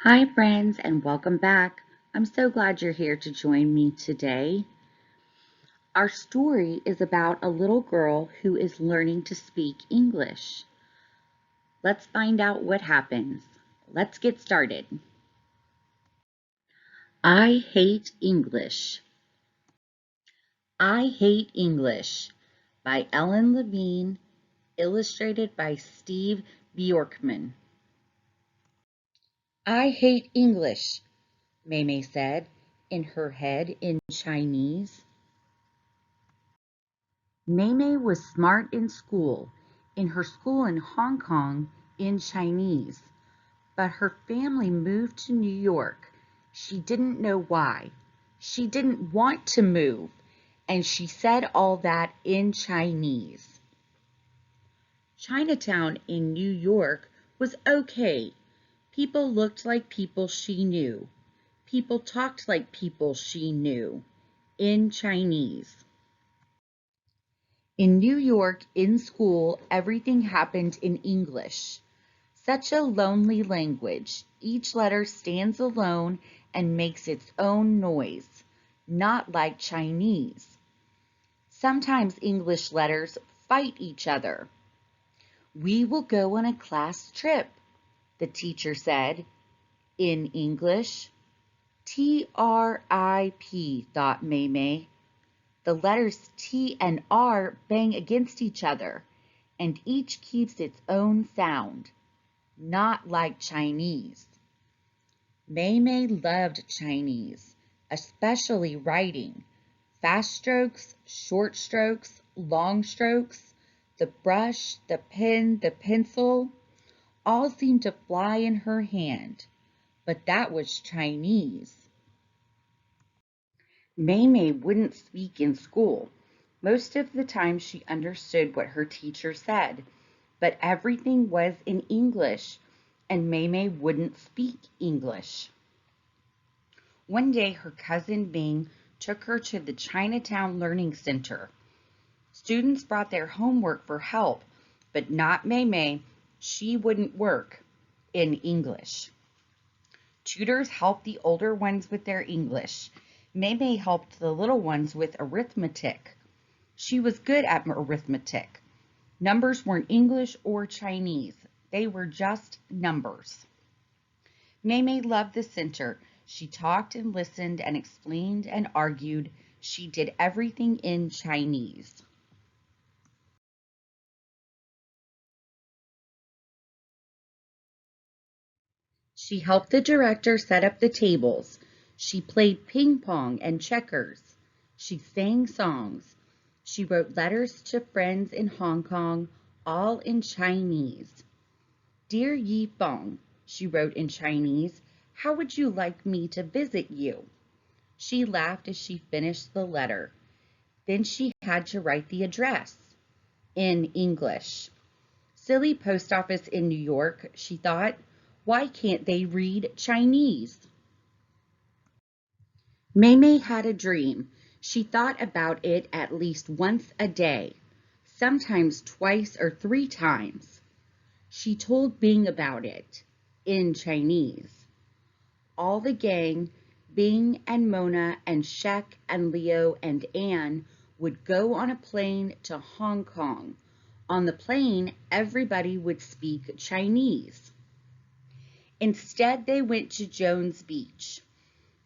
Hi, friends, and welcome back. I'm so glad you're here to join me today. Our story is about a little girl who is learning to speak English. Let's find out what happens. Let's get started. I hate English. I Hate English by Ellen Levine, illustrated by Steve Bjorkman. I hate English, Maymay said in her head in Chinese. Maymay was smart in her school in Hong Kong in Chinese, but her family moved to New York. She didn't know why. She didn't want to move, and she said all that in Chinese. Chinatown in New York was okay. People looked like people she knew. People talked like people she knew in Chinese. In New York, in school, everything happened in English. Such a lonely language. Each letter stands alone and makes its own noise, not like Chinese. Sometimes English letters fight each other. We will go on a class trip, the teacher said in English. T-R-I-P, thought Maymay. The letters T and R bang against each other, and each keeps its own sound, not like Chinese. Maymay loved Chinese, especially writing. Fast strokes, short strokes, long strokes, the brush, the pen, the pencil, all seemed to fly in her hand, but that was Chinese. Maymay wouldn't speak in school. Most of the time she understood what her teacher said, but everything was in English, and Maymay wouldn't speak English. One day her cousin Bing took her to the Chinatown Learning Center. Students brought their homework for help, but not Maymay. She wouldn't work in English. Tutors helped the older ones with their English. Maymay helped the little ones with arithmetic. She was good at arithmetic. Numbers weren't English or Chinese. They were just numbers. Maymay loved the center. She talked and listened and explained and argued. She did everything in Chinese. She helped the director set up the tables. She played ping pong and checkers. She sang songs. She wrote letters to friends in Hong Kong, all in Chinese. Dear Yi Feng, she wrote in Chinese, how would you like me to visit you? She laughed as she finished the letter. Then she had to write the address in English. Silly post office in New York, she thought. Why can't they read Chinese? Maymay had a dream. She thought about it at least once a day, sometimes twice or three times. She told Bing about it in Chinese. All the gang, Bing and Mona and Shek and Leo and Anne, would go on a plane to Hong Kong. On the plane, everybody would speak Chinese. Instead, they went to Jones Beach.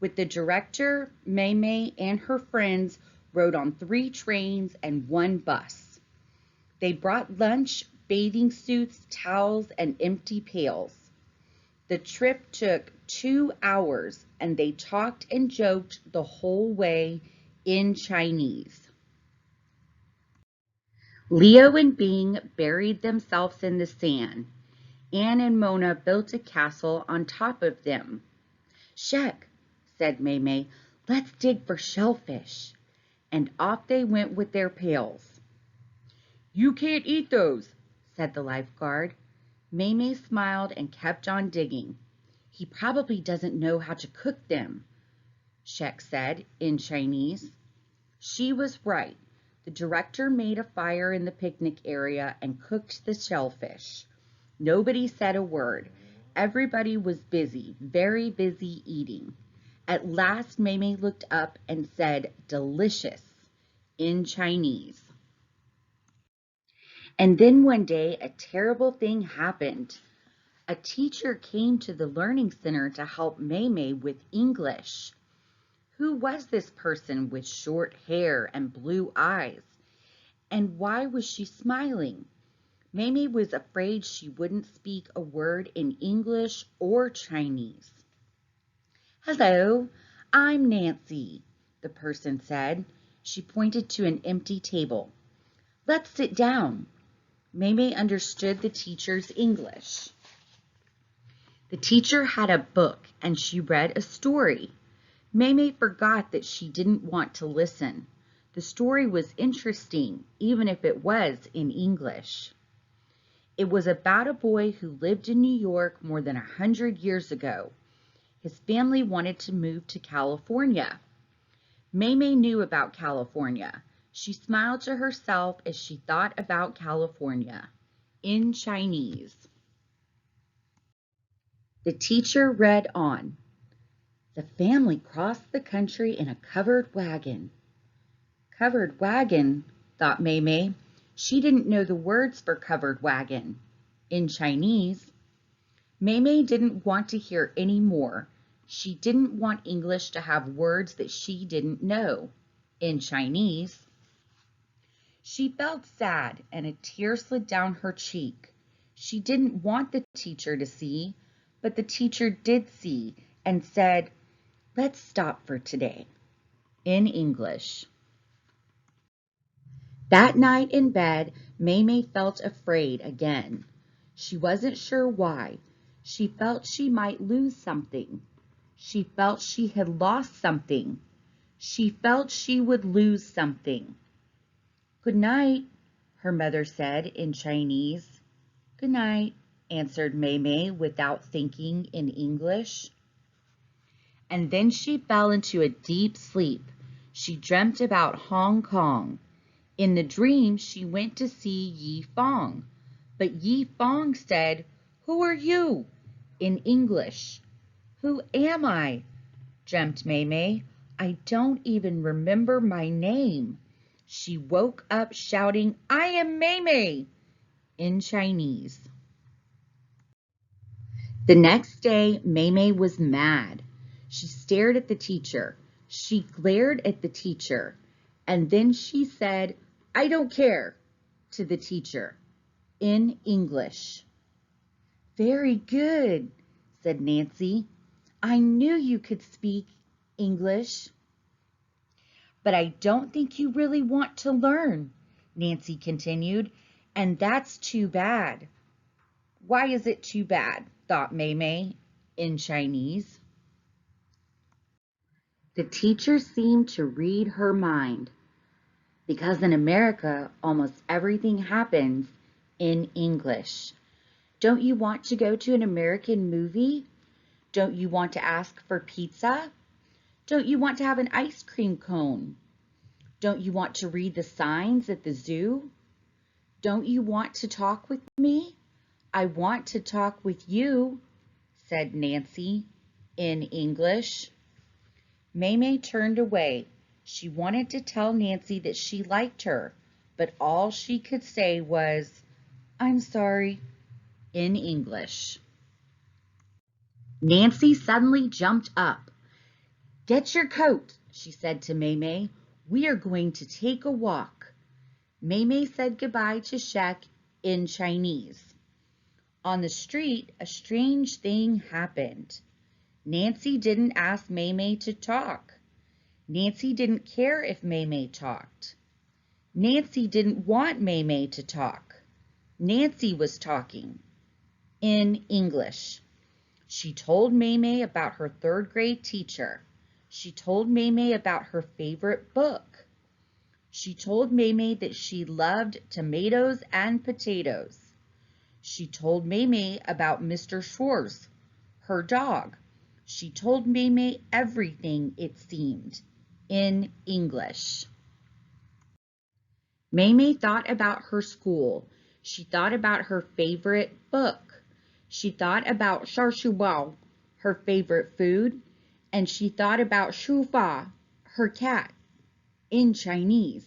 With the director, Maymay and her friends rode on 3 trains and 1 bus. They brought lunch, bathing suits, towels, and empty pails. The trip took 2 hours, and they talked and joked the whole way in Chinese. Leo and Bing buried themselves in the sand. Anne and Mona built a castle on top of them. Shek, said Maymay, let's dig for shellfish. And off they went with their pails. You can't eat those, said the lifeguard. Maymay smiled and kept on digging. He probably doesn't know how to cook them, Shek said in Chinese. She was right. The director made a fire in the picnic area and cooked the shellfish. Nobody said a word. everybody was busy, very busy eating. At last, Maymay looked up and said, "Delicious," in Chinese. And then one day, a terrible thing happened. A teacher came to the learning center to help Maymay with English. Who was this person with short hair and blue eyes? And why was she smiling? Maymay was afraid she wouldn't speak a word in English or Chinese. "Hello, I'm Nancy," the person said. She pointed to an empty table. "Let's sit down." Maymay understood the teacher's English. The teacher had a book and she read a story. Maymay forgot that she didn't want to listen. The story was interesting, even if it was in English. It was about a boy who lived in New York more than 100 years ago. His family wanted to move to California. Maymay knew about California. She smiled to herself as she thought about California in Chinese. The teacher read on. The family crossed the country in a covered wagon. Covered wagon, thought Maymay. She didn't know the words for covered wagon in Chinese. Maymay didn't want to hear any more. She didn't want English to have words that she didn't know in Chinese. She felt sad and a tear slid down her cheek. She didn't want the teacher to see, but the teacher did see and said, "Let's stop for today," in English. That night in bed, Maymay felt afraid again. She wasn't sure why. She felt she might lose something. She felt she had lost something. She felt she would lose something. "Good night," her mother said in Chinese. "Good night," answered Maymay without thinking in English. And then she fell into a deep sleep. She dreamt about Hong Kong. In the dream, she went to see Yi Fong. But Yi Fong said, "Who are you?" in English. "Who am I?" dreamt Maymay. "I don't even remember my name." She woke up shouting, "I am Maymay," in Chinese. The next day, Maymay was mad. She stared at the teacher. She glared at the teacher. And then she said, "I don't care," to the teacher in English. "Very good," said Nancy. "I knew you could speak English." "But I don't think you really want to learn," Nancy continued, "and that's too bad." "Why is it too bad?" thought Maymay in Chinese. The teacher seemed to read her mind. "Because in America, almost everything happens in English. Don't you want to go to an American movie? Don't you want to ask for pizza? Don't you want to have an ice cream cone? Don't you want to read the signs at the zoo? Don't you want to talk with me? I want to talk with you," said Nancy in English. Maymay turned away. She wanted to tell Nancy that she liked her, but all she could say was, "I'm sorry," in English. Nancy suddenly jumped up. "Get your coat," she said to Maymay. "We are going to take a walk." Maymay said goodbye to Shek in Chinese. On the street, a strange thing happened. Nancy didn't ask Maymay to talk. Nancy didn't care if Maymay talked. Nancy didn't want Maymay to talk. Nancy was talking in English. She told Maymay about her third grade teacher. She told Maymay about her favorite book. She told Maymay that she loved tomatoes and potatoes. She told Maymay about Mr. Schwartz, her dog. She told Maymay everything, it seemed, in English. Maymay thought about her school. She thought about her favorite book. She thought about Sharshuwao, her favorite food, and she thought about Shufa, her cat, in Chinese.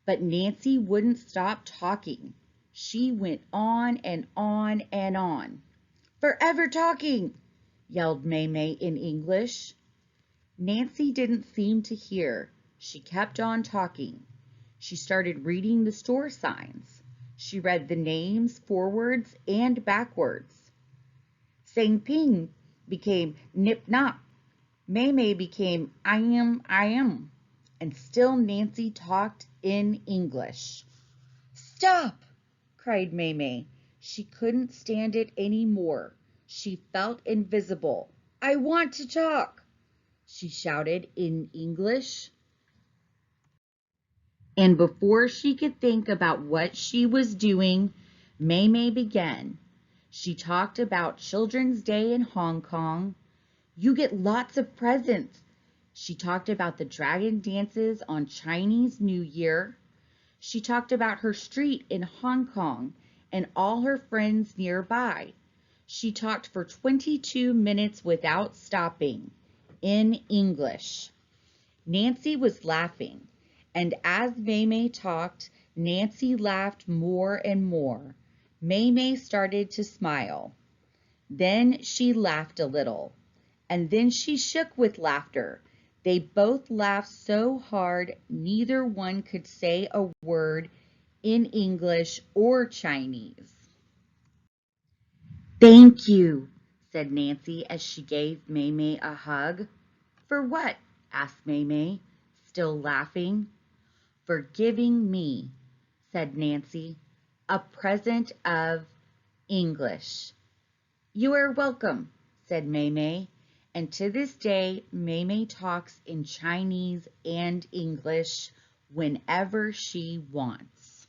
But Nancy wouldn't stop talking. She went on and on and on. "Forever talking!" yelled Maymay in English. Nancy didn't seem to hear. She kept on talking. She started reading the store signs. She read the names forwards and backwards. Sang Ping became Nip Nop. Maymay became I am. And still Nancy talked in English. "Stop!" cried Maymay. She couldn't stand it any more. She felt invisible. "I want to talk," she shouted in English. And before she could think about what she was doing, Maymay began. She talked about Children's Day in Hong Kong. "You get lots of presents." She talked about the dragon dances on Chinese New Year. She talked about her street in Hong Kong and all her friends nearby. She talked for 22 minutes without stopping, in English. Nancy was laughing, and as Maymay talked, Nancy laughed more and more. Maymay started to smile. Then she laughed a little, and then she shook with laughter. They both laughed so hard neither one could say a word in English or Chinese. "Thank you," said Nancy as she gave Maymay a hug. "For what?" asked Maymay, still laughing. "For giving me," said Nancy, "a present of English." "You are welcome," said Maymay, and to this day Maymay talks in Chinese and English whenever she wants.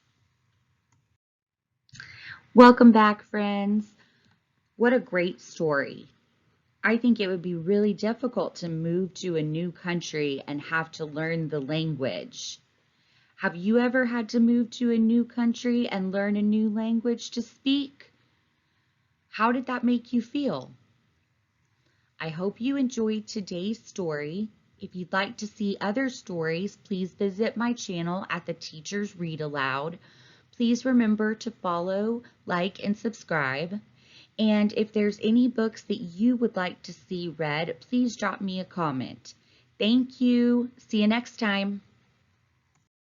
Welcome back, friends. What a great story. I think it would be really difficult to move to a new country and have to learn the language. Have you ever had to move to a new country and learn a new language to speak? How did that make you feel? I hope you enjoyed today's story. If you'd like to see other stories, please visit my channel at The Teachers Read Aloud. Please remember to follow, like, and subscribe. And if there's any books that you would like to see read, please drop me a comment. Thank you. See you next time.